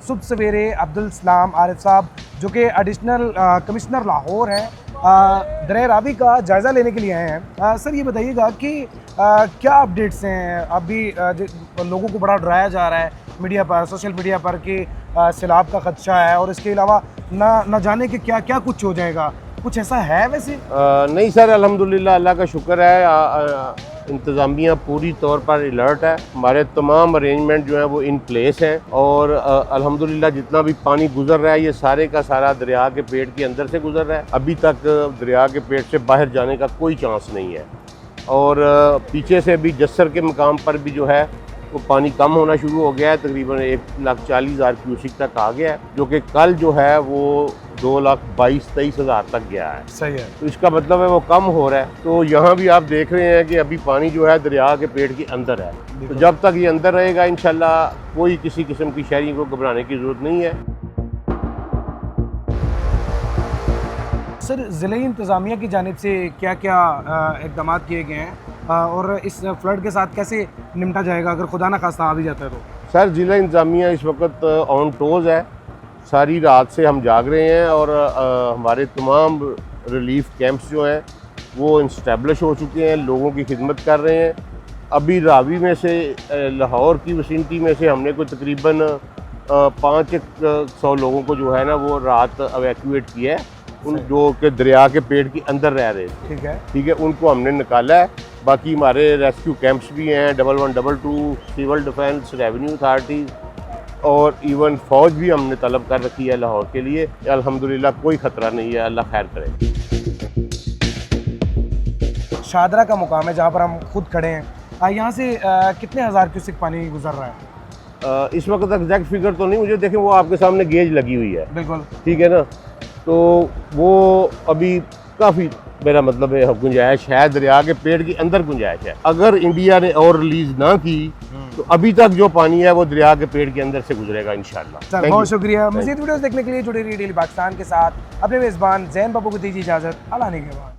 सुबह सवेरे अब्दुल सलाम आरिफ साहब जो कि एडिशनल कमिश्नर लाहौर हैं, दरिया रावी का जायज़ा लेने के लिए आए हैं। सर ये बताइएगा कि क्या अपडेट्स हैं? अभी लोगों को बड़ा डराया जा रहा है मीडिया पर, सोशल मीडिया पर कि सैलाब का खदशा है और इसके अलावा ना जाने के क्या क्या कुछ हो जाएगा, कुछ ऐसा है वैसे? नहीं सर, अल्हम्दुलिल्लाह अल्लाह का शुक्र है, इंतज़ामिया पूरी तौर पर अलर्ट है। हमारे तमाम अरेंजमेंट जो हैं वो इन प्लेस हैं और अल्हम्दुलिल्लाह जितना भी पानी गुजर रहा है ये सारे का सारा दरिया के पेट के अंदर से गुजर रहा है। अभी तक दरिया के पेट से बाहर जाने का कोई चांस नहीं है और पीछे से भी जस्सर के मकाम पर भी जो है वो पानी कम होना शुरू हो गया है, तकरीबन 1,40,000 क्यूसिक तक आ गया है, जो कि कल जो है वो 2,22,23,000 तक गया है। सही है। तो इसका मतलब है वो कम हो रहा है। तो यहाँ भी आप देख रहे हैं कि अभी पानी जो है दरिया के पेट के अंदर है, तो जब तक ये अंदर रहेगा इंशाल्लाह कोई किसी किस्म की शहरी को घबराने की ज़रूरत नहीं है। सर ज़िले इंतज़ामिया की जानिब से क्या क्या इक़दाम किए गए हैं और इस फ्लड के साथ कैसे निपटा जाएगा अगर खुदा ना खास्ता आ भी जाता है तो? सर ज़िला इंतज़ामिया इस वक्त ऑन टोज़ है, सारी रात से हम जाग रहे हैं और हमारे तमाम रिलीफ कैंप्स जो हैं वो इंस्टैब्लिश हो चुके हैं, लोगों की खिदमत कर रहे हैं। अभी रावी में से लाहौर की विसिनिटी में से हमने कोई तकरीबन 500 लोगों को जो है ना वो रात एवैक्यूएट किया है, उन जो कि दरिया के पेट के अंदर रह रहे थे। ठीक है, उनको हमने निकाला है। बाकी हमारे रेस्क्यू कैंप्स भी हैं 1112, सिविल डिफेंस, रेवेन्यू अथॉरिटी और इवन फ़ौज भी हमने तलब कर रखी है लाहौर के लिए। अल्हम्दुलिल्लाह कोई ख़तरा नहीं है, अल्लाह खैर करे। शादरा का मुकाम है जहाँ पर हम खुद खड़े हैं, यहाँ से कितने हज़ार क्यूसिक पानी गुजर रहा है? इस वक्त एग्जैक्ट फिगर तो नहीं मुझे, देखें वो आपके सामने गेज लगी हुई है। बिल्कुल ठीक है ना, तो वो अभी काफ़ी मेरा मतलब है गुंजाइश है, दरिया के पेट के अंदर गुंजाइश है। अगर इंडिया ने और रिलीज ना की तो अभी तक जो पानी है वो दरिया के पेट के अंदर से गुजरेगा इंशाल्लाह। बहुत शुक्रिया। मज़ीद वीडियोस देखने के लिए जुड़े रहिए डेली पाकिस्तान के साथ। अपने मेज़बान ज़ैन बाबू को दीजिए इजाज़त। अल्लाह ने के बाद।